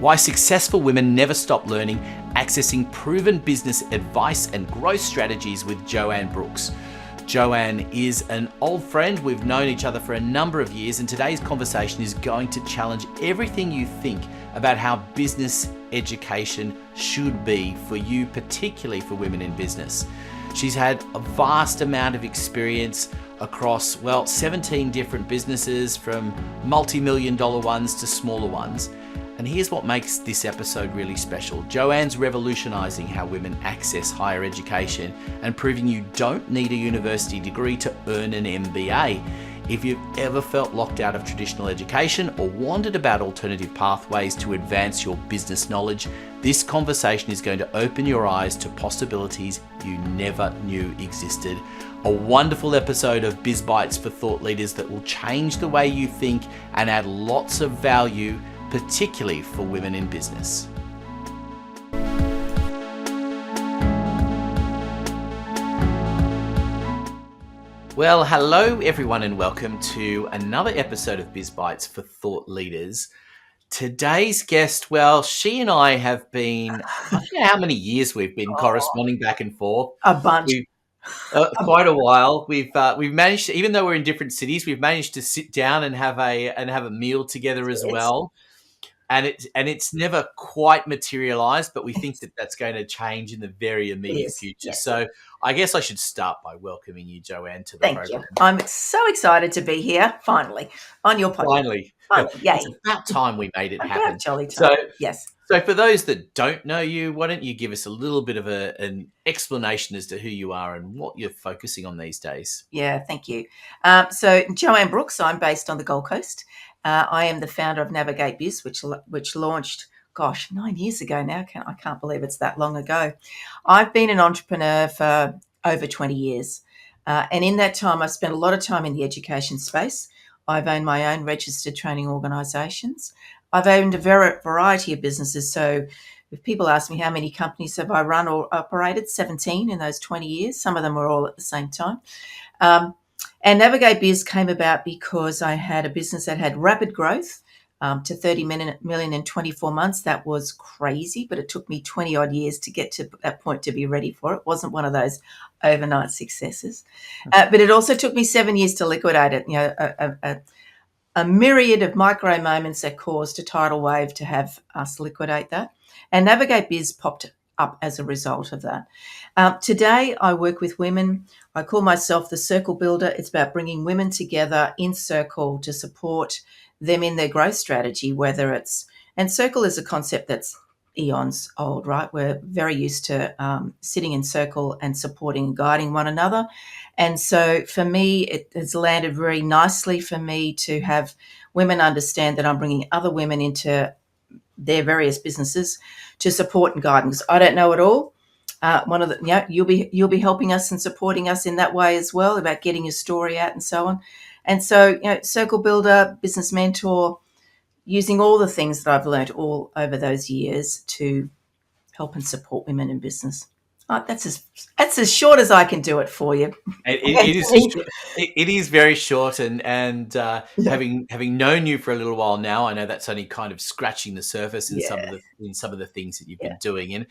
why successful women never stop learning, accessing proven business advice and growth strategies with Joanne Brooks. Joanne is an old friend. We've known each other for a number of years, and today's conversation is going to challenge everything you think about how business education should be for you, particularly for women in business. She's had a vast amount of experience across, 17 different businesses, from multi-million dollar ones to smaller ones. And here's what makes this episode really special. Joanne's revolutionizing how women access higher education and proving you don't need a university degree to earn an MBA. If you've ever felt locked out of traditional education or wondered about alternative pathways to advance your business knowledge, this conversation is going to open your eyes to possibilities you never knew existed. A wonderful episode of Biz Bites for thought leaders that will change the way you think and add lots of value, particularly for women in business. Well, hello everyone and welcome to another episode of Biz Bites for thought leaders. Today's guest, she and I have been, I don't know how many years we've been corresponding back and forth. A bunch. Quite a while. We've managed to, even though we're in different cities, we've managed to sit down and have a meal together as well. And it's never quite materialized, but we think that that's going to change in the very immediate future. Yes. So I guess I should start by welcoming you, Joanne, to the program. Thank you. I'm so excited to be here, finally, on your podcast. Finally. Yay. It's about time we made it happen. Jolly time. So for those that don't know you, why don't you give us a little bit of an explanation as to who you are and what you're focusing on these days? Yeah, thank you. So Joanne Brooks, I'm based on the Gold Coast. I am the founder of Navigate Biz, which launched, 9 years ago now. I can't believe it's that long ago. I've been an entrepreneur for over 20 years. And in that time, I've spent a lot of time in the education space. I've owned my own registered training organisations. I've owned a variety of businesses. So if people ask me how many companies have I run or operated, 17 in those 20 years. Some of them were all at the same time. And Navigate Biz came about because I had a business that had rapid growth to 30 million in 24 months. That was crazy, but it took me 20 odd years to get to that point to be ready for it. It wasn't one of those overnight successes. But it also took me 7 years to liquidate it. A myriad of micro moments that caused a tidal wave to have us liquidate that. And Navigate Biz popped up as a result of that. Today, I work with women. I call myself the circle builder. It's about bringing women together in circle to support them in their growth strategy, and circle is a concept that's eons old, right? We're very used to sitting in circle and supporting and guiding one another. And so for me, it has landed very nicely for me to have women understand that I'm bringing other women into their various businesses to support and guide. Because I don't know it all. You'll be helping us and supporting us in that way as well, about getting your story out and so on. And so, circle builder, business mentor, using all the things that I've learned all over those years to help and support women in business. That's as short as I can do it for you. It is very short, and having known you for a little while now, I know that's only kind of scratching the surface in some of the things that you've been doing. And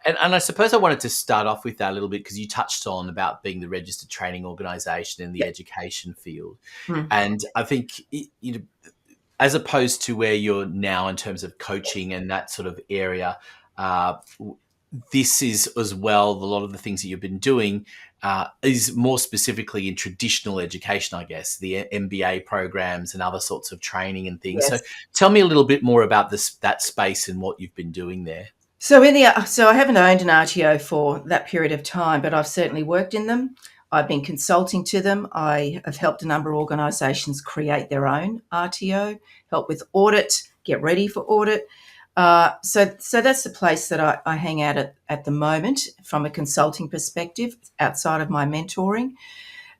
I suppose I wanted to start off with that a little bit because you touched on about being the registered training organisation in the education field, and I think as opposed to where you're now in terms of coaching and that sort of area. This is as well, a lot of the things that you've been doing is more specifically in traditional education, I guess, the MBA programs and other sorts of training and things. Yes. So tell me a little bit more about that space and what you've been doing there. So I haven't owned an RTO for that period of time, but I've certainly worked in them. I've been consulting to them. I have helped a number of organisations create their own RTO, help with audit, get ready for audit. So that's the place that I hang out at the moment from a consulting perspective outside of my mentoring.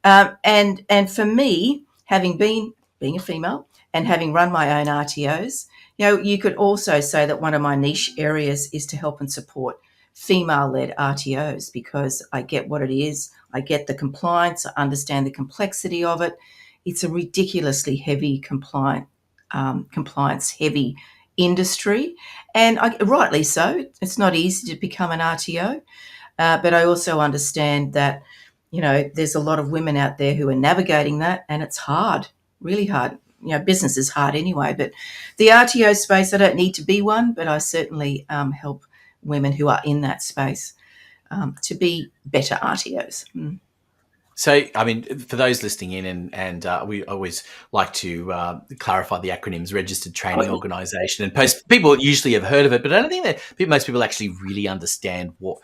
And for me, being a female and having run my own RTOs, you could also say that one of my niche areas is to help and support female-led RTOs because I get what it is. I get the compliance. I understand the complexity of it. It's a ridiculously heavy compliance-heavy industry, and rightly so. It's not easy to become an RTO, but I also understand that, there's a lot of women out there who are navigating that, and it's hard, really hard. Business is hard anyway, but the RTO space, I don't need to be one, but I certainly help women who are in that space to be better RTOs. So, I mean, for those listening in, and we always like to clarify the acronyms: Registered Training Organisation, and people usually have heard of it, but I don't think that most people actually really understand what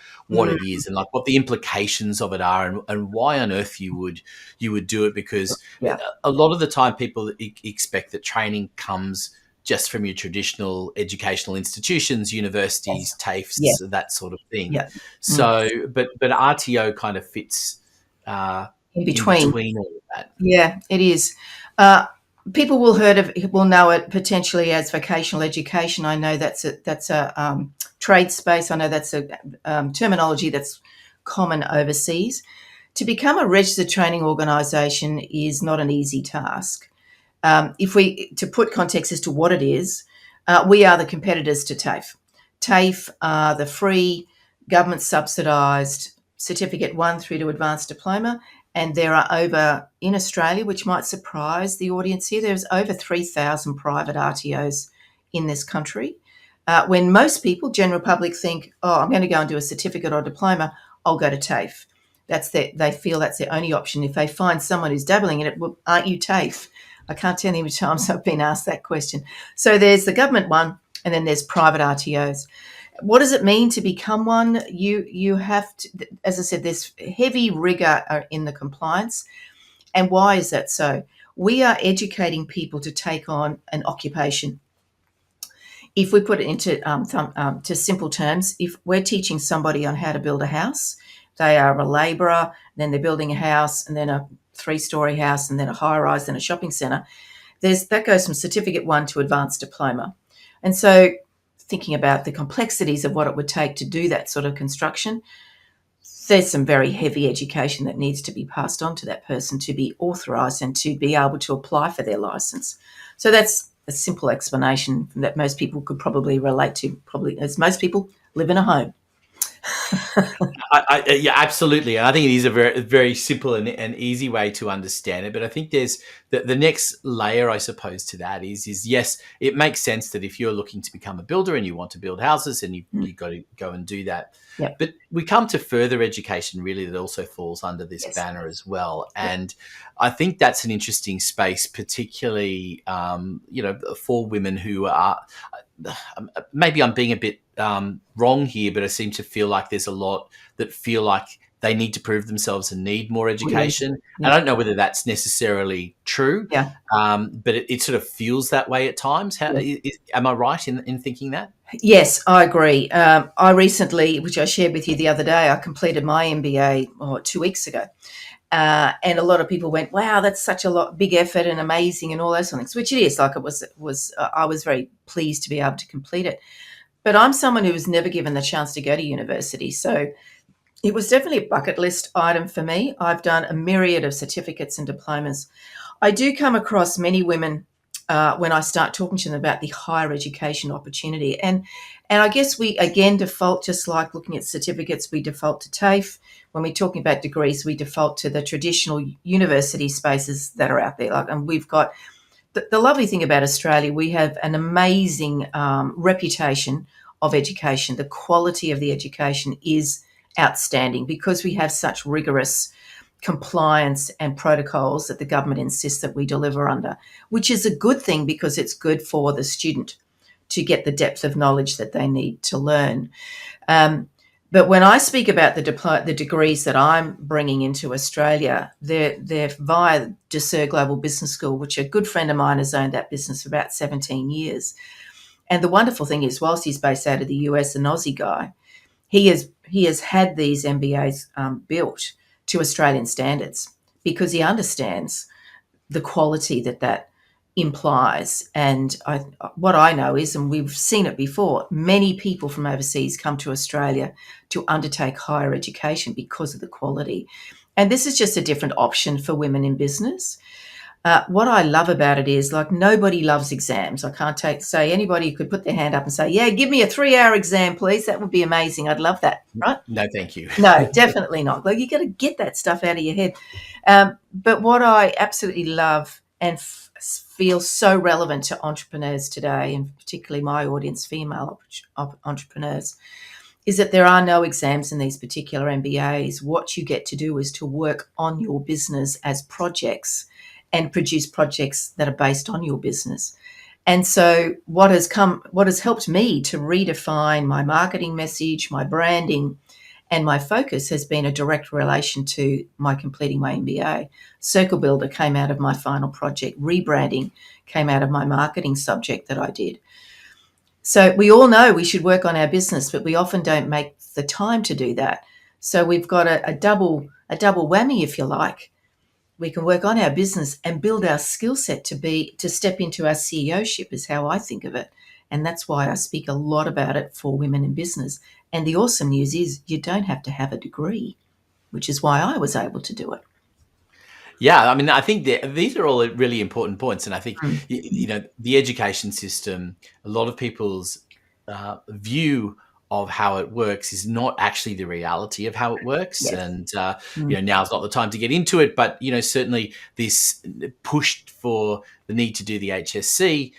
it is and like what the implications of it are, and why on earth you would do it. Because a lot of the time, people expect that training comes just from your traditional educational institutions, universities, TAFEs, that sort of thing. Yeah. So, but RTO kind of fits in between all of that. Yeah, it is. People will know it potentially as vocational education. I know that's a trade space. I know that's a terminology that's common overseas. To become a registered training organisation is not an easy task. To put context as to what it is, we are the competitors to TAFE. TAFE are the free government subsidised Certificate 1 through to Advanced Diploma, and there are over, in Australia, which might surprise the audience here, there's over 3,000 private RTOs in this country. When most people, general public, think, I'm going to go and do a certificate or diploma, I'll go to TAFE. They feel that's their only option. If they find someone who's dabbling in it, well, aren't you TAFE? I can't tell you how many times I've been asked that question. So there's the government one, and then there's private RTOs. What does it mean to become one? You have to, as I said, there's heavy rigor in the compliance. And why is that so? We are educating people to take on an occupation. If we put it into to simple terms, if we're teaching somebody on how to build a house, they are a labourer, then they're building a house, and then a 3-story house, and then a high-rise, then a shopping centre. That goes from Certificate 1 to Advanced Diploma. And so thinking about the complexities of what it would take to do that sort of construction, there's some very heavy education that needs to be passed on to that person to be authorised and to be able to apply for their licence. So that's a simple explanation that most people could probably relate to, probably as most people live in a home. Yeah, absolutely. And I think it is a very, very simple and easy way to understand it. But I think there's the next layer, I suppose, to that is yes, it makes sense that if you're looking to become a builder and you want to build houses and you've got to go and do that. Yep. But we come to further education, really, that also falls under this banner as well. Yep. And I think that's an interesting space, particularly, for women who are, maybe I'm being a bit wrong here, but I seem to feel like there's a lot that feel like they need to prove themselves and need more education. Yeah. I don't know whether that's necessarily true, but it sort of feels that way at times. Am I right in thinking that? Yes, I agree. I recently, which I shared with you the other day, I completed my MBA 2 weeks ago. And a lot of people went, wow, that's such a big effort and amazing and all those things, which it is. Like it was I was very pleased to be able to complete it. But I'm someone who was never given the chance to go to university. So it was definitely a bucket list item for me. I've done a myriad of certificates and diplomas. I do come across many women when I start talking to them about the higher education opportunity. And I guess we, again, default, just like looking at certificates, we default to TAFE. When we're talking about degrees, we default to the traditional university spaces that are out there. And we've got the lovely thing about Australia, we have an amazing reputation of education. The quality of the education is outstanding because we have such rigorous compliance and protocols that the government insists that we deliver under, which is a good thing because it's good for the student to get the depth of knowledge that they need to learn. But when I speak about the degrees that I'm bringing into Australia, they're via Desur Global Business School, which a good friend of mine has owned that business for about 17 years. And the wonderful thing is, whilst he's based out of the US, an Aussie guy, he has had these MBAs built to Australian standards because he understands the quality that implies. And what I know is, and we've seen it before, many people from overseas come to Australia to undertake higher education because of the quality. And this is just a different option for women in business. What I love about it is, like, nobody loves exams. I can't say anybody could put their hand up and say, yeah, give me a 3-hour exam, please. That would be amazing. I'd love that, right? No, thank you. No, definitely not. Like, you got to get that stuff out of your head. But what I absolutely love and feel so relevant to entrepreneurs today, and particularly my audience, female entrepreneurs, is that there are no exams in these particular MBAs. What you get to do is to work on your business as projects and produce projects that are based on your business. And so what has helped me to redefine my marketing message, my branding, and my focus has been a direct relation to my completing my MBA. Circle Builder came out of my final project. Rebranding came out of my marketing subject that I did. So we all know we should work on our business, but we often don't make the time to do that. So we've got a double whammy, if you like. We can work on our business and build our skill set to step into our CEOship, is how I think of it. And that's why I speak a lot about it for women in business. And the awesome news is you don't have to have a degree, which is why I was able to do it. Yeah, I mean, I think these are all really important points, and I think the education system, a lot of people's view of how it works is not actually the reality of how it works. Yes. And now's not the time to get into it, but certainly this push for the need to do the HSC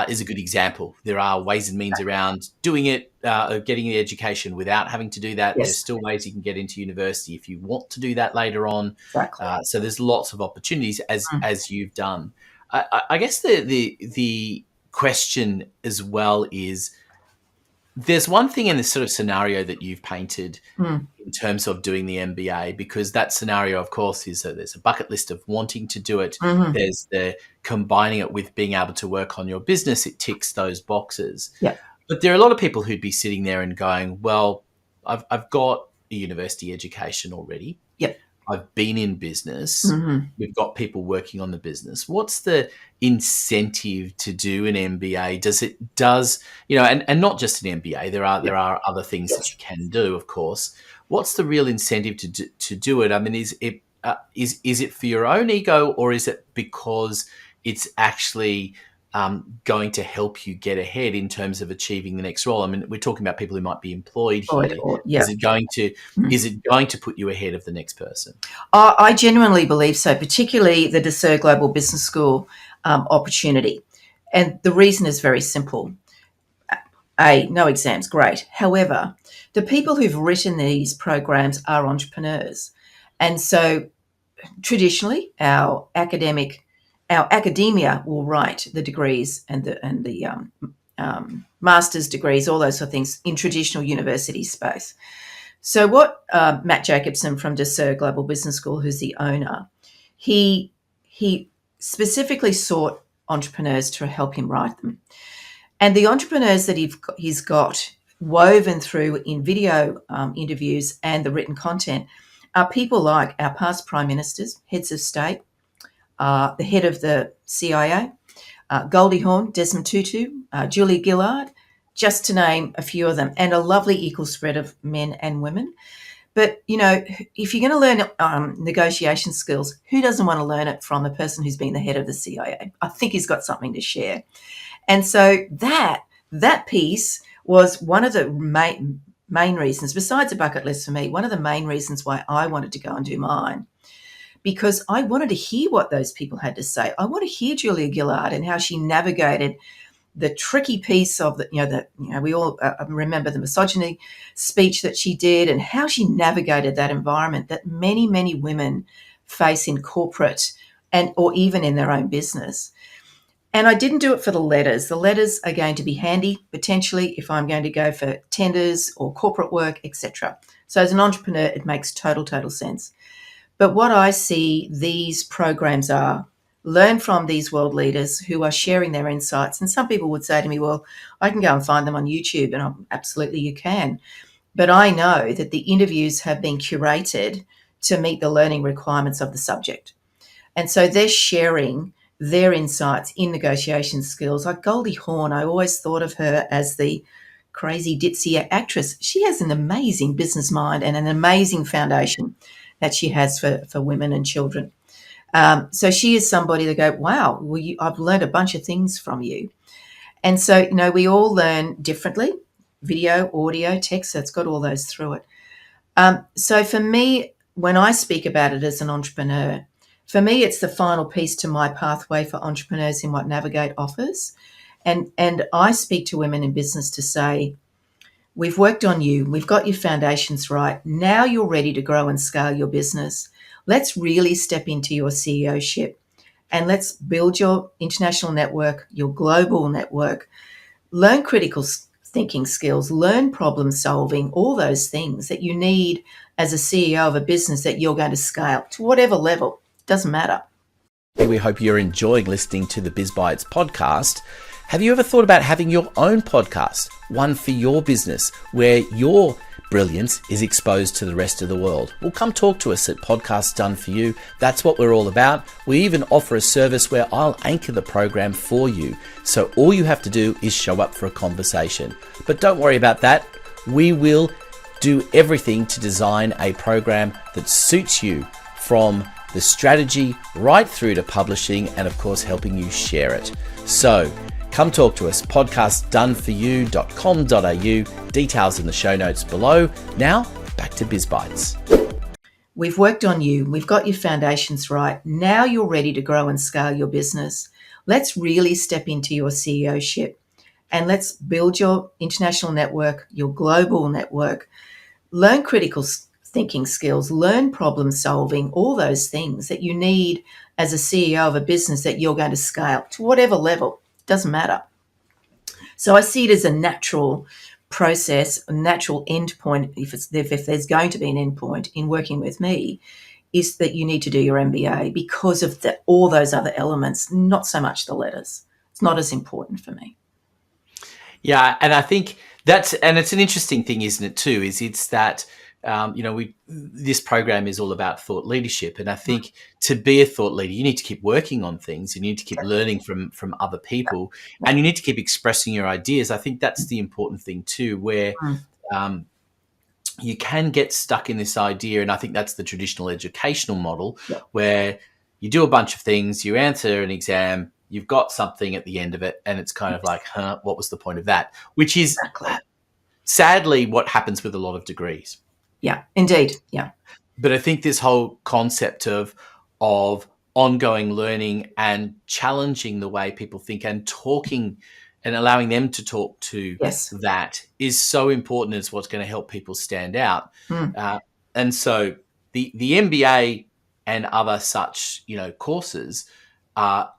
is a good example. There are ways and means around doing it, getting the education without having to do that. Yes. There's still ways you can get into university if you want to do that later on. Exactly. So there's lots of opportunities as you've done. I guess the question as well is, there's one thing in this sort of scenario that you've painted in terms of doing the MBA, because that scenario, of course, is that there's a bucket list of wanting to do it. Mm-hmm. There's the combining it with being able to work on your business. It ticks those boxes. Yeah. But there are a lot of people who'd be sitting there and going, well, I've got a university education already. Yep. I've been in business. Mm-hmm. We've got people working on the business. What's the incentive to do an MBA? And not just an MBA. There are other things that you can do, of course. What's the real incentive to do it? I mean, is it for your own ego, or is it because it's actually going to help you get ahead in terms of achieving the next role? I mean, we're talking about people who might be employed here. Is it going to put you ahead of the next person? I genuinely believe so, particularly the Desert Global Business School opportunity. And the reason is very simple. No exams, great. However, the people who've written these programs are entrepreneurs. And so traditionally, our academia will write the degrees and the master's degrees, all those sort of things, in traditional university space. So what Matt Jacobson from Desert Global Business School, who's the owner, he specifically sought entrepreneurs to help him write them. And the entrepreneurs that he's got woven through in video interviews and the written content are people like our past prime ministers, heads of state, the head of the CIA, Goldie Hawn, Desmond Tutu, Julia Gillard, just to name a few of them, and a lovely equal spread of men and women. But, if you're going to learn negotiation skills, who doesn't want to learn it from a person who's been the head of the CIA? I think he's got something to share. And so that piece was one of the main reasons, besides a bucket list for me, one of the main reasons why I wanted to go and do mine. Because I wanted to hear what those people had to say. I want to hear Julia Gillard and how she navigated the tricky piece of we all remember the misogyny speech that she did, and how she navigated that environment that many, many women face in corporate or even in their own business. And I didn't do it for the letters. The letters are going to be handy, potentially, if I'm going to go for tenders or corporate work, etc. So as an entrepreneur, it makes total sense. But what I see these programs are, learn from these world leaders who are sharing their insights. And some people would say to me, well, I can go and find them on YouTube. And absolutely you can. But I know that the interviews have been curated to meet the learning requirements of the subject. And so they're sharing their insights in negotiation skills. Like Goldie Hawn, I always thought of her as the crazy ditzy actress. She has an amazing business mind and an amazing foundation that she has for women and children. So she is somebody that go, wow, well, I've learned a bunch of things from you. And so, we all learn differently, video, audio, text, so it's got all those through it. So for me, when I speak about it as an entrepreneur, for me, it's the final piece to my pathway for entrepreneurs in what Navigate offers. And I speak to women in business to say, we've worked on you. We've got your foundations right. Now you're ready to grow and scale your business. Let's really step into your CEO-ship and let's build your international network, your global network, learn critical thinking skills, learn problem solving, all those things that you need as a CEO of a business that you're going to scale to whatever level. Doesn't matter. We hope you're enjoying listening to the Biz Bites podcast. Have you ever thought about having your own podcast, one for your business, where your brilliance is exposed to the rest of the world? Well, come talk to us at Podcasts Done For You. That's what we're all about. We even offer a service where I'll anchor the program for you. So all you have to do is show up for a conversation. But don't worry about that. We will do everything to design a program that suits you, from the strategy right through to publishing and, of course, helping you share it. So come talk to us, podcastdoneforyou.com.au, details in the show notes below. Now, back to Biz Bites. We've worked on you. We've got your foundations right. Now you're ready to grow and scale your business. Let's really step into your CEO-ship and let's build your international network, your global network, learn critical thinking skills, learn problem solving, all those things that you need as a CEO of a business that you're going to scale to whatever level. Doesn't matter. So I see it as a natural process, a natural end point, if there's going to be an end point in working with me, is that you need to do your MBA because of all those other elements, not so much the letters. It's not as important for me. Yeah, and I think it's an interesting thing, isn't it, too, it's that, this program is all about thought leadership. And I think to be a thought leader, you need to keep working on things. You need to keep learning from other people, and you need to keep expressing your ideas. I think that's the important thing too, where you can get stuck in this idea. And I think that's the traditional educational model where you do a bunch of things, you answer an exam, you've got something at the end of it, and it's kind of like, what was the point of that? Which is sadly what happens with a lot of degrees. Yeah, indeed. Yeah. But I think this whole concept of ongoing learning and challenging the way people think and talking and allowing them to talk to that is so important. It's what's going to help people stand out. And so the MBA and other such, courses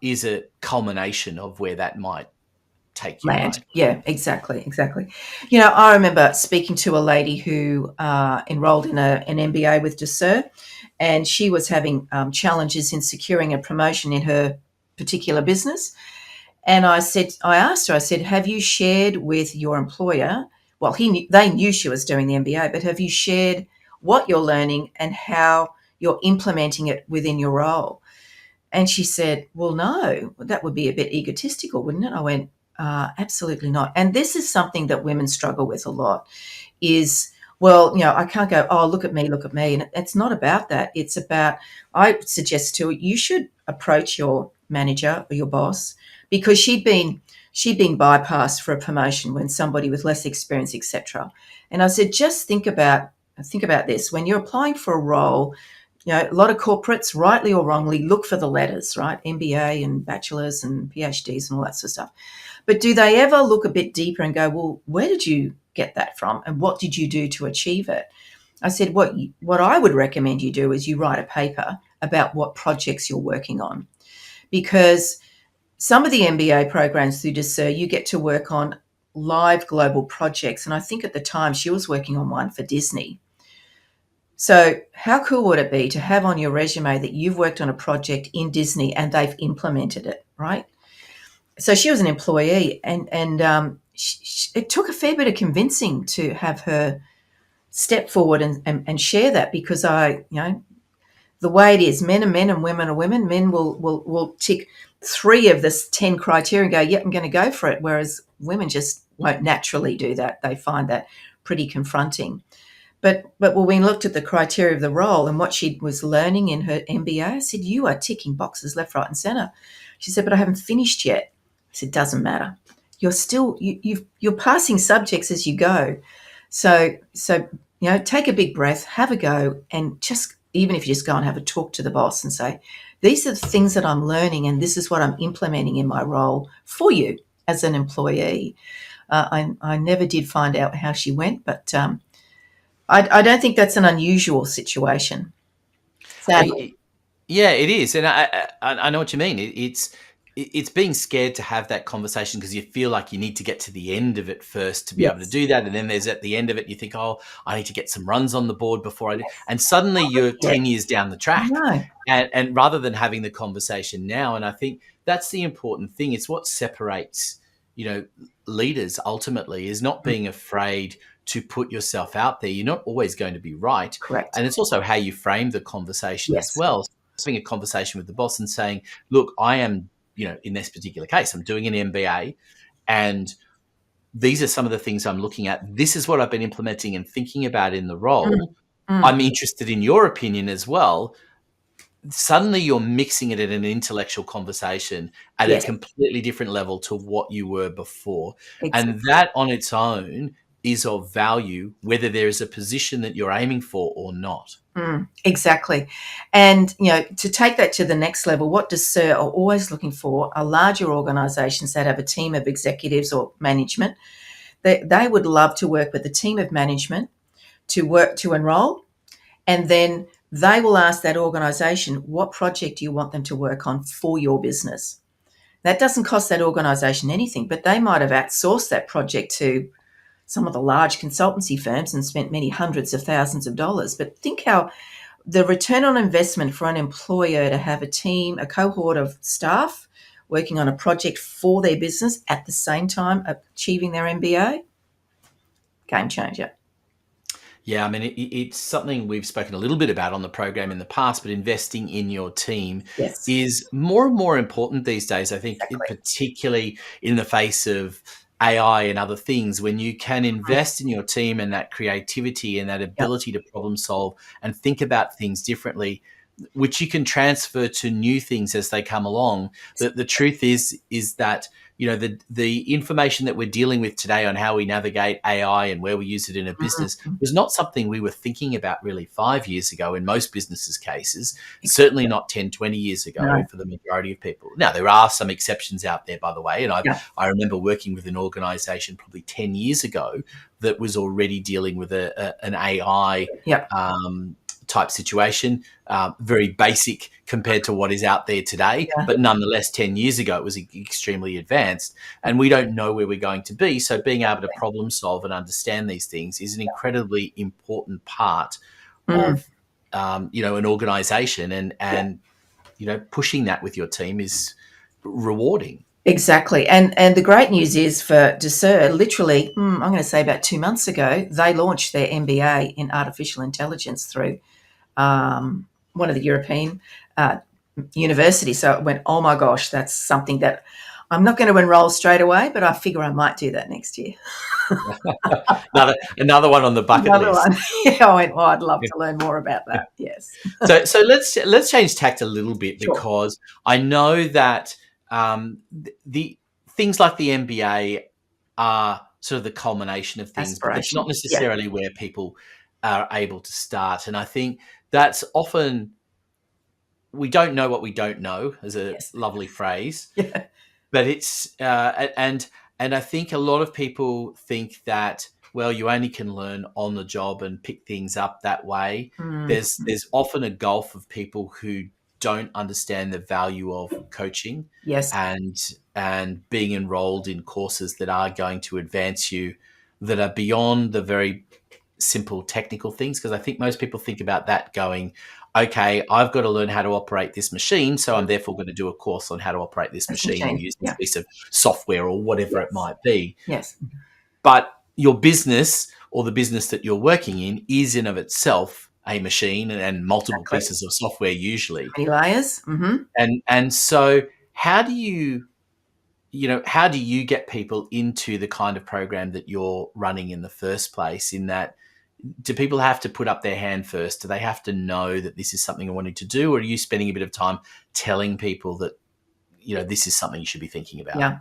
is a culmination of where that might take you. Land. Right? Yeah, exactly. I remember speaking to a lady who enrolled in an MBA with Dessert, and she was having challenges in securing a promotion in her particular business. And I asked her, have you shared with your employer? Well, they knew she was doing the MBA, but have you shared what you're learning and how you're implementing it within your role? And she said, well, no, that would be a bit egotistical, wouldn't it? I went, absolutely not. And this is something that women struggle with a lot is, I can't go, oh, look at me. And it's not about that. It's about, I suggest to you, you should approach your manager or your boss, because she'd been bypassed for a promotion when somebody with less experience, etc. And I said, just think about this. When you're applying for a role, a lot of corporates, rightly or wrongly, look for the letters, right? MBA and bachelors and PhDs and all that sort of stuff. But do they ever look a bit deeper and go, well, where did you get that from? And what did you do to achieve it? I said, what I would recommend you do is you write a paper about what projects you're working on. Because some of the MBA programs through Dessert, you get to work on live global projects. And I think at the time she was working on one for Disney. So how cool would it be to have on your resume that you've worked on a project in Disney and they've implemented it, right? So she was an employee, and it took a fair bit of convincing to have her step forward and share that, because the way it is, men are men and women are women. Men will tick 3 of this 10 criteria and go, yep, I'm going to go for it. Whereas women just won't naturally do that. They find that pretty confronting. But when we looked at the criteria of the role and what she was learning in her MBA, I said, you are ticking boxes left, right, and centre. She said, but I haven't finished yet. I said, doesn't matter. You're still you're passing subjects as you go. So take a big breath, have a go, and just even if you just go and have a talk to the boss and say, these are the things that I'm learning, and this is what I'm implementing in my role for you as an employee. I never did find out how she went, but I don't think that's an unusual situation, sadly. Yeah, it is, and I know what you mean. It's being scared to have that conversation because you feel like you need to get to the end of it first to be able to Yes. do that, and then there's at the end of it you think, oh, I need to get some runs on the board before I do, and suddenly you're Yes. 10 years down the I track, know. and rather than having the conversation now, and I think that's the important thing. It's what separates leaders ultimately is not being afraid to put yourself out there. You're not always going to be right, Correct. and it's also how you frame the conversation as Yes. well. Having a conversation with the boss and saying, look, I am, in this particular case, I'm doing an MBA and these are some of the things I'm looking at. This is what I've been implementing and thinking about in the role. I'm interested in your opinion as well. Suddenly you're mixing it in an intellectual conversation at a Yes. completely different level to what you were before. Exactly. And that on its own is of value, whether there is a position that you're aiming for or not. Exactly. And, to take that to the next level, what does SIR are always looking for are larger organisations that have a team of executives or management. They would love to work with a team of management to enrol, and then they will ask that organisation, what project do you want them to work on for your business? That doesn't cost that organisation anything, but they might have outsourced that project to some of the large consultancy firms and spent many hundreds of thousands of dollars. But think how the return on investment for an employer to have a team, a cohort of staff working on a project for their business at the same time achieving their MBA, game changer. Yeah, I mean, it's something we've spoken a little bit about on the program in the past, but investing in your team Yes, is more and more important these days. I think, exactly. particularly in the face of AI and other things, when you can invest in your team and that creativity and that Yep. ability to problem solve and think about things differently, which you can transfer to new things as they come along. The truth is that the information that we're dealing with today on how we navigate AI and where we use it in a business Mhm. was not something we were thinking about really 5 years ago in most businesses' cases, certainly not 10, 20 years ago No. for the majority of people. Now, there are some exceptions out there, by the way, and Yeah. I remember working with an organization probably 10 years ago that was already dealing with an AI Yep. type situation, very basic compared to what is out there today. Yeah. But nonetheless, 10 years ago, it was extremely advanced and we don't know where we're going to be. So being able to problem solve and understand these things is an incredibly important part Mm. of, an organization Yeah. and, pushing that with your team is rewarding. Exactly. And the great news is for Desert, literally, I'm going to say about 2 months ago, they launched their MBA in artificial intelligence through one of the European universities. So it went, oh my gosh, that's something that I'm not going to enroll straight away, but I figure I might do that next year. Another one on the bucket Another list. one. Yeah, I went, oh, I'd love to learn more about that. Yes. So let's change tact a little bit Sure. because I know that the things like the MBA are sort of the culmination of things, but that's not Aspiration. Yeah. necessarily where people are able to start. And I think that's often we don't know what we don't know, as a Yes. lovely phrase. Yeah. But it's and I think a lot of people think that, well, you only can learn on the job and pick things up that way. Mm. There's often a gulf of people who don't understand the value of coaching Yes. and being enrolled in courses that are going to advance you, that are beyond the very simple technical things. Because I think most people think about that going, okay, I've got to learn how to operate this machine, so I'm therefore going to do a course on how to operate this That's machine and machine. use this Yeah. piece of software or whatever it Yes. might be. Yes. But your business or the business that you're working in is in of itself a machine and multiple Exactly. pieces of software usually. Many layers. Mm-hmm. And so how do how do you get people into the kind of program that you're running in the first place, in that do people have to put up their hand first? Do they have to know that this is something I wanted to do? Or are you spending a bit of time telling people that, this is something you should be thinking about? Yeah.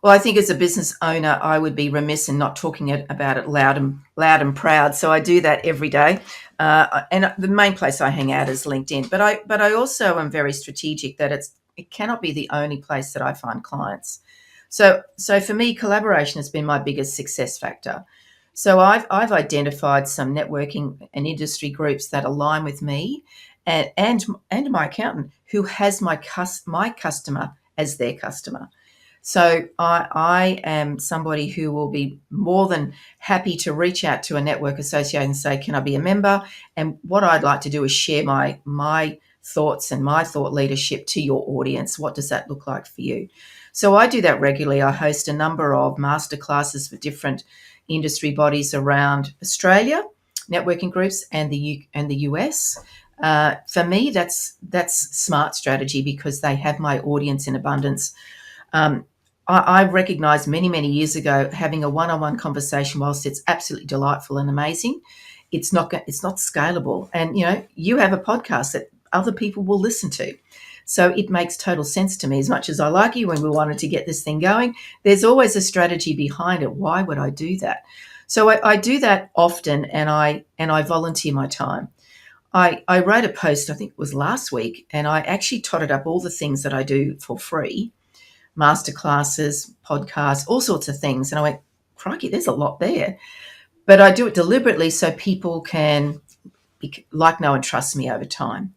Well, I think as a business owner, I would be remiss in not talking about it loud and proud. So I do that every day. And the main place I hang out is LinkedIn. But I also am very strategic that it cannot be the only place that I find clients. So for me, collaboration has been my biggest success factor. So I've identified some networking and industry groups that align with me, and my accountant who has my customer as their customer. So I am somebody who will be more than happy to reach out to a network association and say, can I be a member? And what I'd like to do is share my thoughts and my thought leadership to your audience. What does that look like for you? So I do that regularly. I host a number of masterclasses for different industry bodies around Australia, networking groups, and the US. For me, that's smart strategy because they have my audience in abundance. I recognised many, many years ago having a one-on-one conversation, whilst it's absolutely delightful and amazing, it's not scalable. And, you have a podcast that other people will listen to. So it makes total sense to me. As much as I like you when we wanted to get this thing going, there's always a strategy behind it. Why would I do that? So I do that often, and I volunteer my time. I wrote a post, I think it was last week, and I actually totted up all the things that I do for free. Masterclasses, podcasts, all sorts of things. And I went, crikey, there's a lot there. But I do it deliberately so people can like, know, and trust me over time.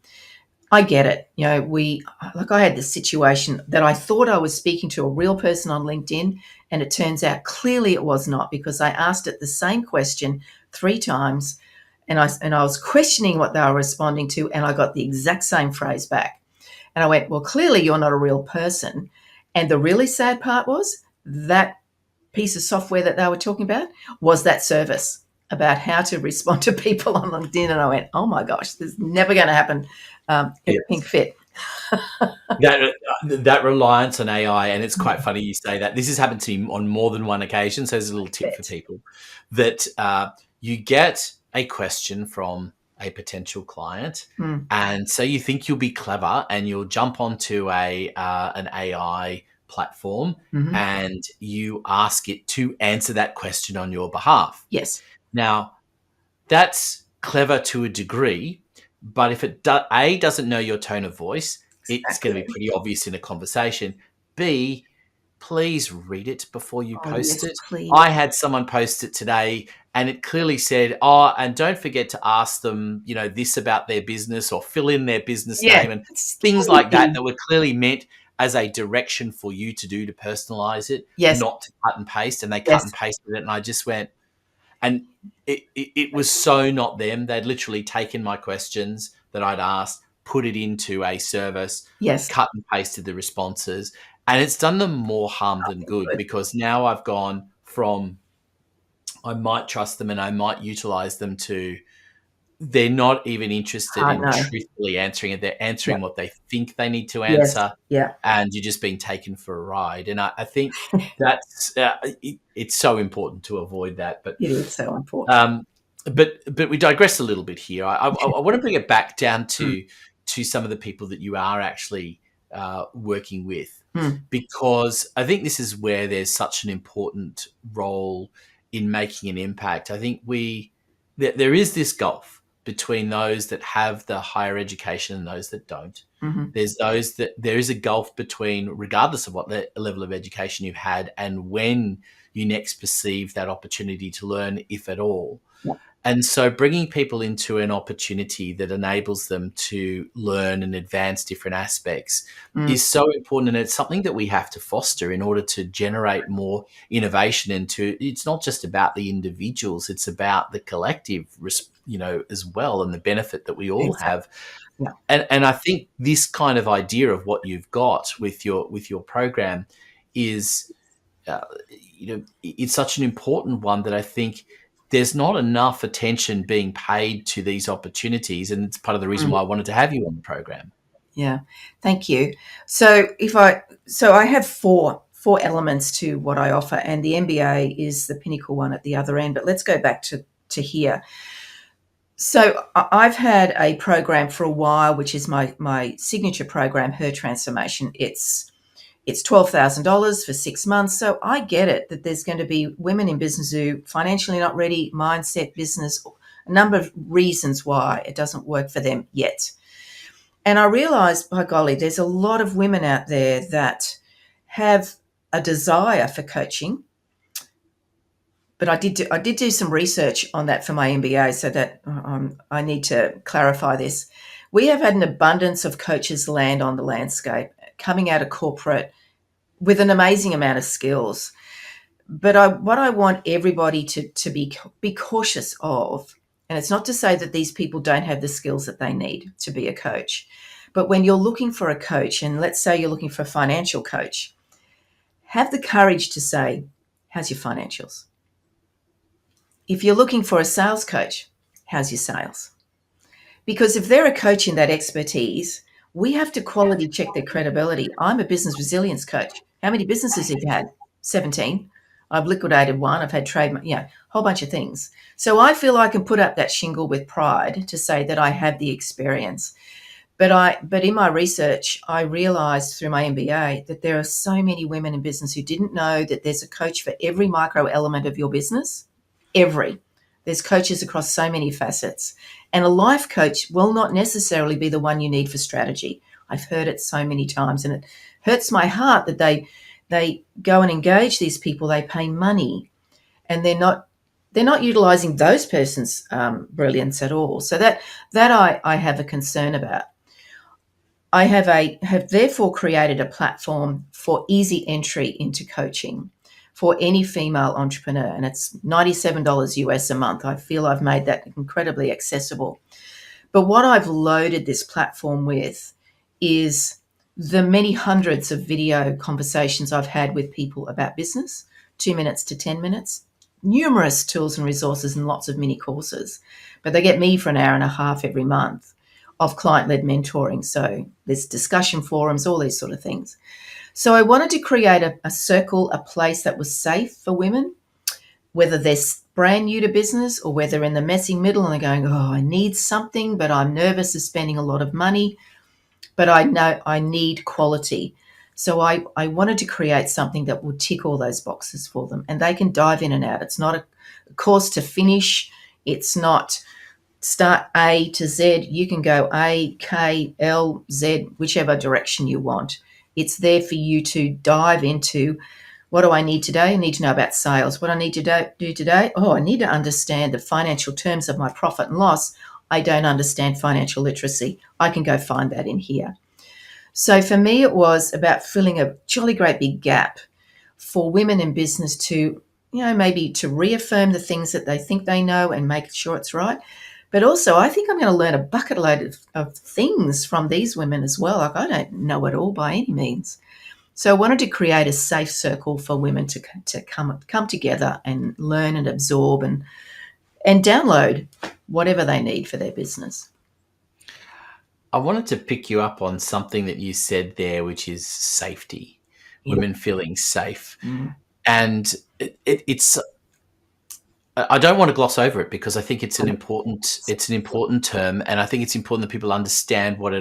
I get it. I had this situation that I thought I was speaking to a real person on LinkedIn, and it turns out clearly it was not, because I asked it the same question 3 times, and I was questioning what they were responding to, and I got the exact same phrase back. And I went, well, clearly you're not a real person. And the really sad part was that piece of software that they were talking about was that service about how to respond to people on LinkedIn. And I went, oh my gosh, this is never going to happen in a pink fit. that reliance on AI, and it's quite funny you say that. This has happened to me on more than one occasion. So there's a little tip for people that you get a question from a potential client, and so you think you'll be clever and you'll jump onto an AI platform, and you ask it to answer that question on your behalf. Yes. Now, that's clever to a degree, but if it doesn't know your tone of voice, it's going to be pretty obvious in a conversation. B, please read it before you post it. Please. I had someone post it today, and it clearly said, and don't forget to ask them, this about their business, or fill in their business name, and things like that were clearly meant as a direction for you to do to personalize it, not to cut and paste. And they cut and pasted it, and I just went, and it was so not them. They'd literally taken my questions that I'd asked, put it into a service, cut and pasted the responses. And it's done them more harm than good, because now I've gone from I might trust them and I might utilize them to they're not even interested in truthfully answering it. They're answering what they think they need to answer. And you're just being taken for a ride. And I think that's it's so important to avoid that. But it is so important. But we digress a little bit here. I want to bring it back down to some of the people that you are actually working with, because I think this is where there's such an important role in making an impact. I think there is this gulf between those that have the higher education and those that don't. There's those that there is a gulf between, regardless of what the level of education you've had, and when you next perceive that opportunity to learn, if at all. And so bringing people into an opportunity that enables them to learn and advance different aspects is so important. And it's something that we have to foster in order to generate more innovation into. It's not just about the individuals, it's about the collective, as well, and the benefit that we all have. And I think this kind of idea of what you've got with your program is, it's such an important one that I think there's not enough attention being paid to these opportunities, and it's part of the reason why I wanted to have you on the program. Yeah, thank you. So I have four elements to what I offer, and the MBA is the pinnacle one at the other end. But let's go back to here. So I've had a program for a while, which is my signature program, Her Transformation. It's $12,000 for 6 months. So I get it that there's going to be women in business who financially not ready, mindset, business, a number of reasons why it doesn't work for them yet. And I realized, by golly, there's a lot of women out there that have a desire for coaching. But I did do some research on that for my MBA, so that I need to clarify this. We have had an abundance of coaches land on the landscape, coming out of corporate with an amazing amount of skills. But what I want everybody to be cautious of, and it's not to say that these people don't have the skills that they need to be a coach, but when you're looking for a coach, and let's say you're looking for a financial coach, have the courage to say, how's your financials? If you're looking for a sales coach, how's your sales? Because if they're a coach in that expertise, we have to quality check their credibility. I'm a business resilience coach. How many businesses have you had? 17. I've liquidated one. I've had trade, a whole bunch of things. So I feel I can put up that shingle with pride to say that I have the experience. But in my research, I realized through my MBA that there are so many women in business who didn't know that there's a coach for every micro element of your business. There's coaches across so many facets. And a life coach will not necessarily be the one you need for strategy. I've heard it so many times, and it hurts my heart that they go and engage these people, they pay money, and they're not utilizing those persons' brilliance at all. So that I have a concern about. I have therefore created a platform for easy entry into coaching for any female entrepreneur, and it's $97 US a month. I feel I've made that incredibly accessible. But what I've loaded this platform with is the many hundreds of video conversations I've had with people about business, 2 minutes to 10 minutes, numerous tools and resources and lots of mini courses. But they get me for an hour and a half every month of client-led mentoring. So there's discussion forums, all these sort of things. So I wanted to create a circle, a place that was safe for women, whether they're brand new to business or whether they're in the messy middle and they're going, oh, I need something, but I'm nervous of spending a lot of money, but I know I need quality. So I wanted to create something that would tick all those boxes for them, and they can dive in and out. It's not a course to finish. It's not start A to Z. You can go A, K, L, Z, whichever direction you want. It's there for you to dive into. What do I need today? I need to know about sales. What I need to do today? Oh, I need to understand the financial terms of my profit and loss. I don't understand financial literacy. I can go find that in here. So for me, it was about filling a jolly great big gap for women in business to, maybe to reaffirm the things that they think they know and make sure it's right. But also, I think I'm going to learn a bucket load of things from these women as well. Like, I don't know it all by any means. So I wanted to create a safe circle for women to come together and learn and absorb and download whatever they need for their business. I wanted to pick you up on something that you said there, which is safety, women feeling safe. Mm. And it's I don't want to gloss over it because I think it's an important term, and I think it's important that people understand what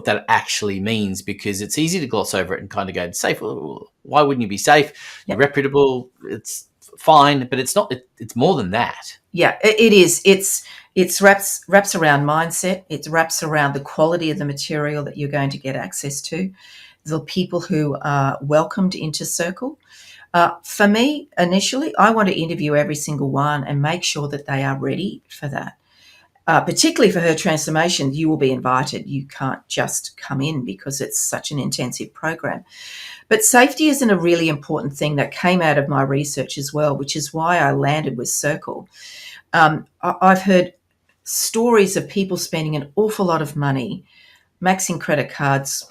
that actually means, because it's easy to gloss over it and kind of go, safe. Well, why wouldn't you be safe? You're reputable. It's fine, but it's not. It's more than that. Yeah, it is. It's wraps around mindset. It wraps around the quality of the material that you're going to get access to, the people who are welcomed into Circle. For me, initially, I want to interview every single one and make sure that they are ready for that. Particularly for Her Transformation, you will be invited. You can't just come in because it's such an intensive program. But safety isn't a really important thing that came out of my research as well, which is why I landed with Circle. I've heard stories of people spending an awful lot of money, maxing credit cards,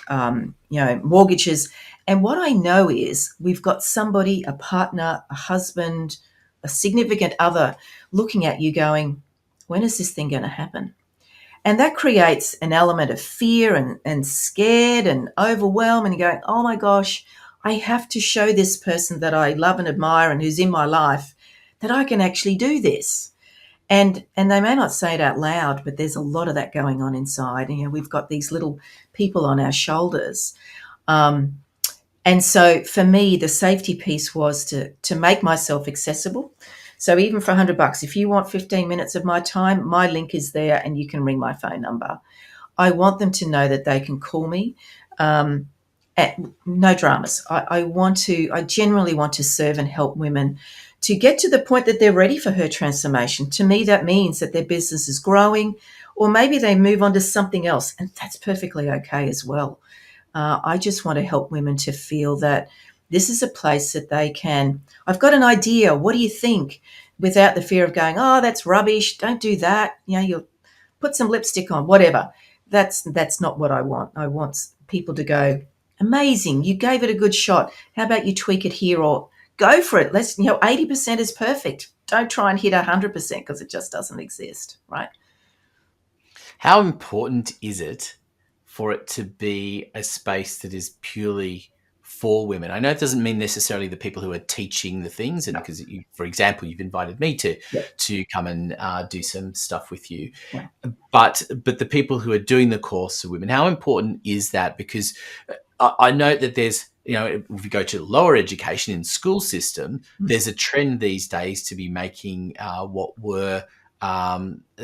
mortgages. And what I know is we've got somebody, a partner, a husband, a significant other looking at you going, when is this thing going to happen? And that creates an element of fear and scared and overwhelmed, and you're going, oh my gosh, I have to show this person that I love and admire and who's in my life that I can actually do this. And they may not say it out loud, but there's a lot of that going on inside. You know, we've got these little people on our shoulders. And so for me, the safety piece was to make myself accessible. So even for $100, if you want 15 minutes of my time, my link is there and you can ring my phone number. I want them to know that they can call me. No dramas. I genuinely want to serve and help women to get to the point that they're ready for her transformation. To me, that means that their business is growing, or maybe they move on to something else, and that's perfectly okay as well. I just want to help women to feel that this is a place that they can, I've got an idea, what do you think? Without the fear of going, oh, that's rubbish, don't do that. You know, you'll put some lipstick on, whatever. That's not what I want. I want people to go, amazing, you gave it a good shot. How about you tweak it here, or go for it. 80% is perfect. Don't try and hit 100% because it just doesn't exist, right? How important is it for it to be a space that is purely for women? I know it doesn't mean necessarily the people who are teaching the things, and because, for example, you've invited me to come and do some stuff with you, but the people who are doing the course are women. How important is that? Because I know that there's, you know, if you go to lower education in school system, there's a trend these days to be making what were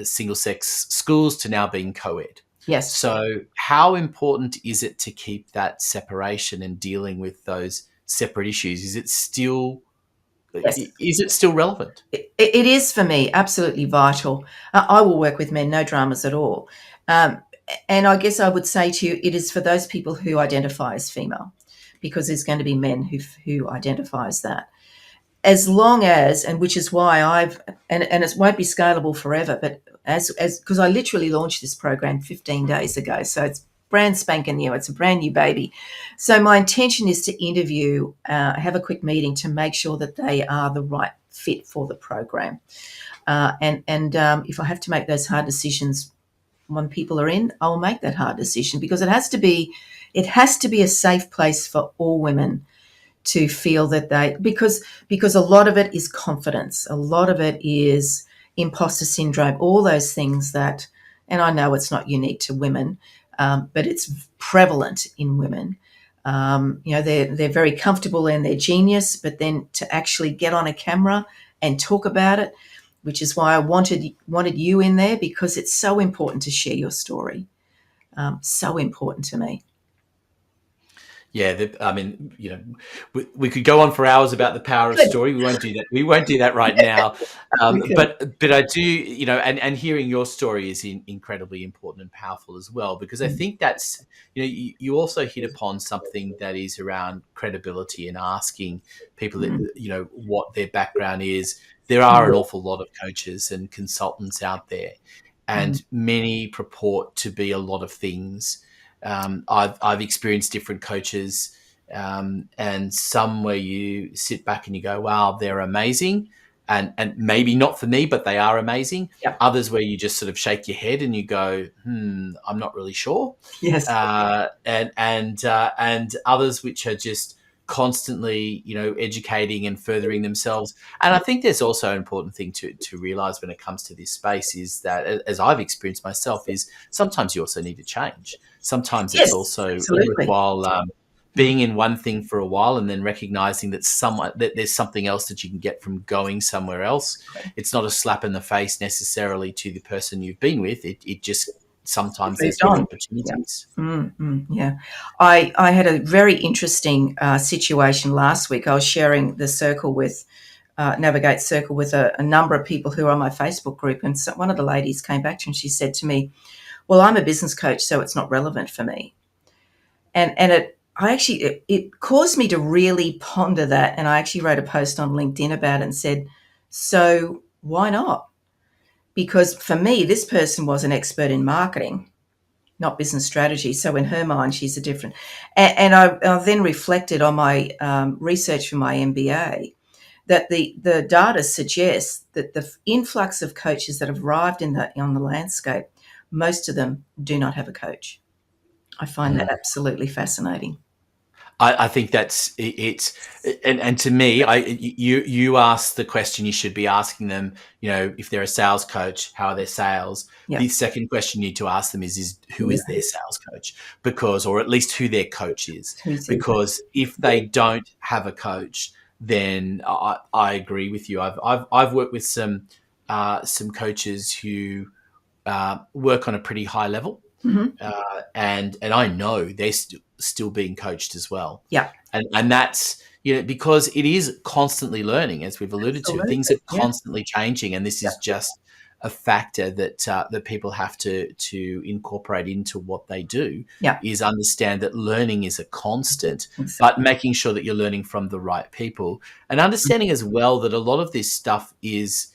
single-sex schools to now being co-ed. Yes. So how important is it to keep that separation and dealing with those separate issues? Is it still relevant? It is for me, absolutely vital. I will work with men, no dramas at all. And I guess I would say to you, it is for those people who identify as female, because there's going to be men who identify as that. As long as, and which is why and it won't be scalable forever, but because I literally launched this program 15 days ago, so it's brand spanking new, it's a brand new baby. So my intention is to interview, have a quick meeting to make sure that they are the right fit for the program. And if I have to make those hard decisions when people are in, I'll make that hard decision, because it has to be a safe place for all women to feel that because a lot of it is confidence, a lot of it is imposter syndrome, all those things that, and I know it's not unique to women, but it's prevalent in women. You know, they're very comfortable in their genius, but then to actually get on a camera and talk about it, which is why I wanted you in there, because it's so important to share your story. So important to me. Yeah, I mean, you know, we could go on for hours about the power of story. We won't do that. We won't do that right now. But I do, you know, and hearing your story is incredibly important and powerful as well, because I think that's, you know, you also hit upon something that is around credibility and asking people that, you know, what their background is. There are an awful lot of coaches and consultants out there, and many purport to be a lot of things. I've experienced different coaches, and some where you sit back and you go, wow, they're amazing. And maybe not for me, but they are amazing. Yep. Others where you just sort of shake your head and you go, I'm not really sure. Yes. And others which are just constantly, you know, educating and furthering themselves. And I think there's also an important thing to realize when it comes to this space is that, as I've experienced myself, is sometimes you also need to change. Sometimes it's also worthwhile being in one thing for a while and then recognizing that there's something else that you can get from going somewhere else. It's not a slap in the face necessarily to the person you've been with. It just sometimes there's new opportunities. Yeah. I had a very interesting situation last week. I was sharing the circle with Navigate Circle with a number of people who are on my Facebook group, and so one of the ladies came back to me and she said to me, well, I'm a business coach, so it's not relevant for me. And it caused me to really ponder that, and I actually wrote a post on LinkedIn about it and said, so why not? Because for me, this person was an expert in marketing, not business strategy. So in her mind, she's a different. And I then reflected on my research for my MBA that the data suggests that the influx of coaches that have arrived on the landscape, most of them do not have a coach. I find that absolutely fascinating. I think and to me, you ask the question you should be asking them. If they're a sales coach, how are their sales? Yeah. The second question you need to ask them is who Yeah. is their sales coach, or at least who their coach is, Who's it? because if they don't have a coach, then I agree with you. I've worked with some coaches who work on a pretty high level, Mhm. and I know they're still being coached as well. Yeah. And that's because it is constantly learning, as we've alluded to. Things are Absolutely. Yeah. constantly changing, and this Yeah. is just a factor that people have to incorporate into what they do. Yeah. Is understand that learning is a constant, Exactly. but making sure that you're learning from the right people, and understanding as well that a lot of this stuff is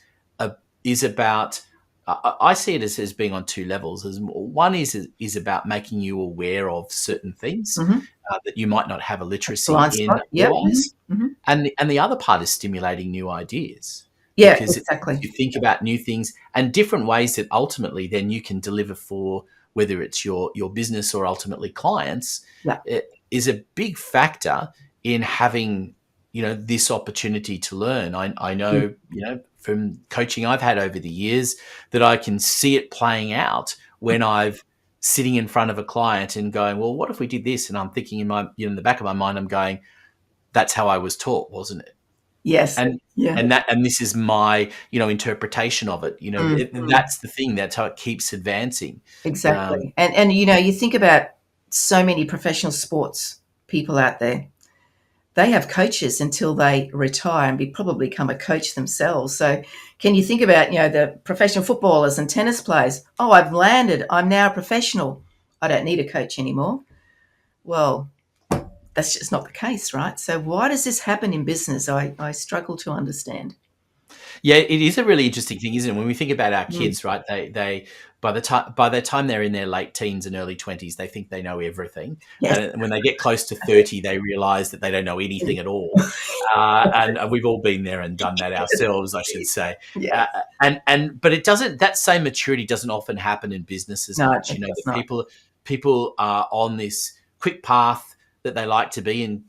about. I see it as being on two levels. One is about making you aware of certain things Mhm. that you might not have a literacy Blind in spot. Yep. Mhm. otherwise, Mhm. and the other part is stimulating new ideas, Yeah, because it exactly. makes you think about new things and different ways that ultimately then you can deliver for whether it's your business or ultimately clients. Yeah. It is a big factor in having this opportunity to learn. I Yeah. know from coaching I've had over the years that I can see it playing out when I've sitting in front of a client and going, well, what if we did this? And I'm thinking in the back of my mind, I'm going, that's how I was taught, wasn't it? Yes. And Yeah. and this is my interpretation of it. Mm. That's the thing. That's how it keeps advancing. Um, Exactly. And you think about so many professional sports people out there. They have coaches until they retire and probably become a coach themselves. So can you think about, the professional footballers and tennis players? Oh, I've landed. I'm now a professional. I don't need a coach anymore. Well, that's just not the case, right? So why does this happen in business? I struggle to understand. Yeah, it is a really interesting thing, isn't it? When we think about our Mm. kids, right? They by the time they're in their late teens and early 20s, they think they know everything, Yes. and when they get close to 30, they realise that they don't know anything at all. And we've all been there and done that ourselves, I should say. Yeah. But it doesn't. That same maturity doesn't often happen in business as No, much. it The does not. people are on this quick path that they like to be in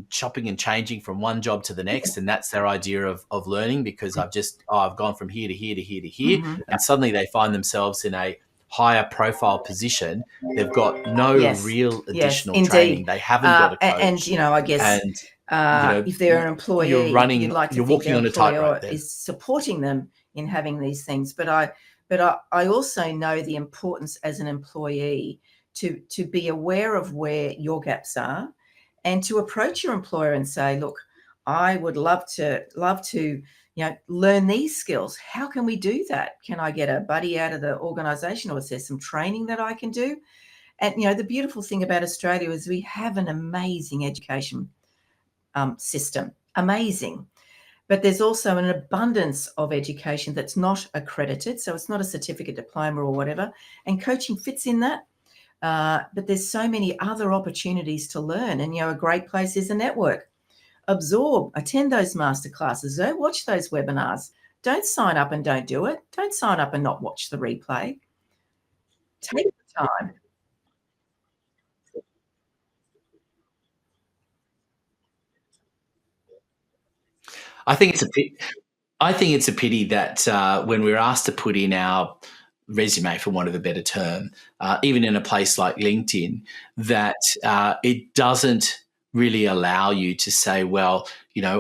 chopping and changing from one job to the next, and that's their idea of learning, because I've gone from here to here to here to here, Mhm. and suddenly they find themselves in a higher profile position. They've got no Yes. real Yes, additional training. indeed. They haven't got a And, coach, I guess, and you know if they're an you're employee, you'd running, like to you're think walking their on a tightrope employer then. is supporting them in having these things. But I also know the importance as an employee to be aware of where your gaps are, and to approach your employer and say, look, I would love to learn these skills. How can we do that? Can I get a buddy out of the organization, or is there some training that I can do? And the beautiful thing about Australia is we have an amazing education system, amazing. But there's also an abundance of education that's not accredited, so it's not a certificate, diploma, or whatever. And coaching fits in that. But there's so many other opportunities to learn, and a great place is a network. Absorb, attend those masterclasses, don't watch those webinars. Don't sign up and don't do it. Don't sign up and not watch the replay. Take the time. I think it's a pity. I think it's a pity that when we're asked to put in our resume, for want of a better term, even in a place like LinkedIn, that it doesn't really allow you to say, well,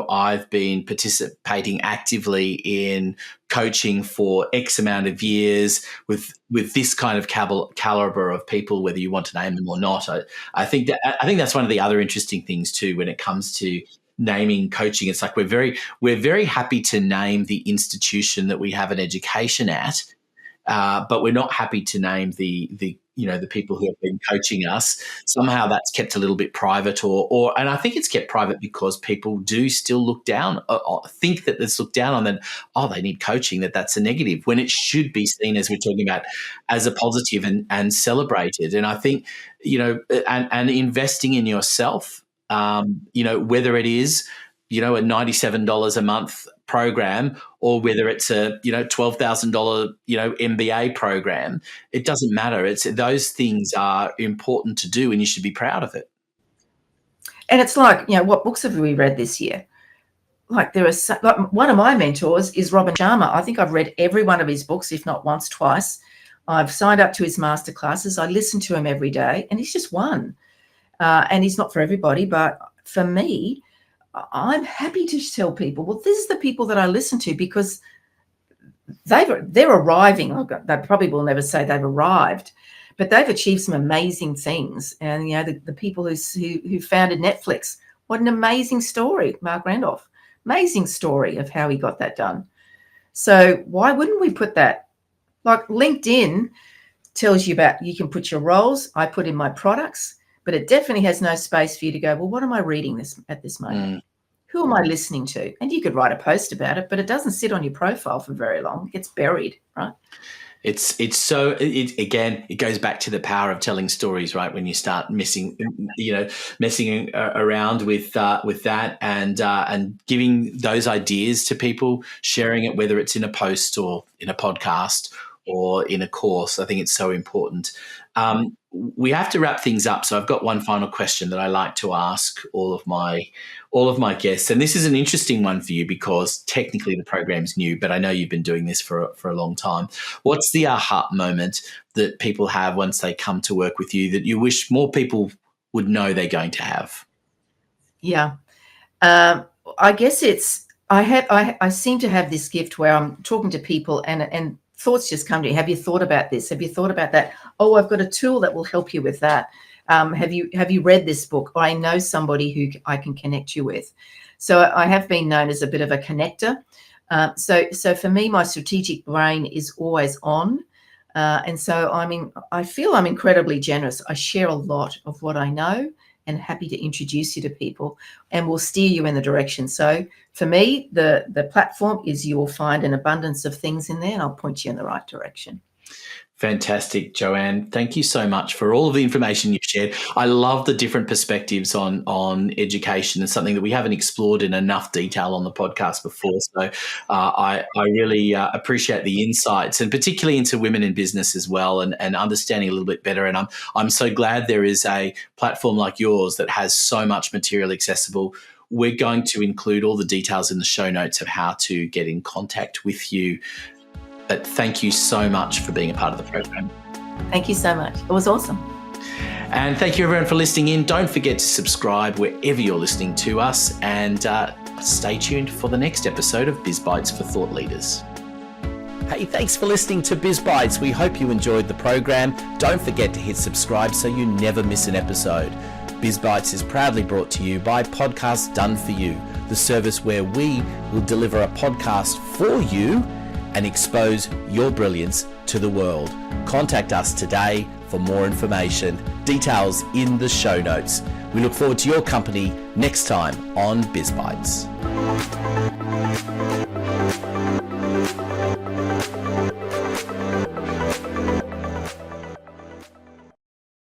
I've been participating actively in coaching for X amount of years with this kind of caliber of people, whether you want to name them or not. I think that's one of the other interesting things too when it comes to naming coaching. It's like we're very happy to name the institution that we have an education at, but we're not happy to name the people who have been coaching us. Somehow that's kept a little bit private, and I think it's kept private because people do still look down, think that it's looked down on them. Oh, they need coaching. That's a negative, when it should be seen, as we're talking about, as a positive and celebrated. And I think and investing in yourself, whether it is a $97 a month program, or whether it's a $12,000 MBA program, it doesn't matter. It's those things are important to do, and you should be proud of it. And it's like, what books have we read this year? Like one of my mentors is Robin Sharma. I think I've read every one of his books, if not once, twice. I've signed up to his masterclasses. I listen to him every day, and he's just one. And he's not for everybody, but for me, I'm happy to tell people, well, this is the people that I listen to, because they're arriving. They probably will never say they've arrived, but they've achieved some amazing things. And, the people who founded Netflix, what an amazing story, Mark Randolph. Amazing story of how he got that done. So why wouldn't we put that? Like LinkedIn tells you about, you can put your roles. I put in my products, but it definitely has no space for you to go, well, what am I reading at this moment? Who am I listening to? And you could write a post about it, but it doesn't sit on your profile for very long. It gets buried, right? It goes back to the power of telling stories, right? When you start messing around with that and giving those ideas to people, sharing it, whether it's in a post or in a podcast or in a course, I think it's so important. We have to wrap things up, so I've got one final question that I like to ask all of my guests, and this is an interesting one for you because technically the program's new, but I know you've been doing this for a long time. What's the aha moment that people have once they come to work with you that you wish more people would know they're going to have? Yeah, I guess I seem to have this gift where I'm talking to people and thoughts just come to you. Have you thought about this? Have you thought about that? Oh, I've got a tool that will help you with that. Have you read this book? Or I know somebody who I can connect you with. So I have been known as a bit of a connector. So for me, my strategic brain is always on. And so I feel I'm incredibly generous. I share a lot of what I know and happy to introduce you to people and will steer you in the direction. So for me, the platform is you will find an abundance of things in there and I'll point you in the right direction. Fantastic, Joanne. Thank you so much for all of the information you've shared. I love the different perspectives on education and something that we haven't explored in enough detail on the podcast before. So I really appreciate the insights, and particularly into women in business as well, and understanding a little bit better. And I'm so glad there is a platform like yours that has so much material accessible. We're going to include all the details in the show notes of how to get in contact with you. But thank you so much for being a part of the program. Thank you so much. It was awesome. And thank you everyone for listening in. Don't forget to subscribe wherever you're listening to us, and stay tuned for the next episode of Biz Bites for Thought Leaders. Hey, thanks for listening to Biz Bites. We hope you enjoyed the program. Don't forget to hit subscribe so you never miss an episode. Biz Bites is proudly brought to you by Podcasts Done For You, the service where we will deliver a podcast for you and expose your brilliance to the world. Contact us today for more information. Details in the show notes. We look forward to your company next time on Biz Bites.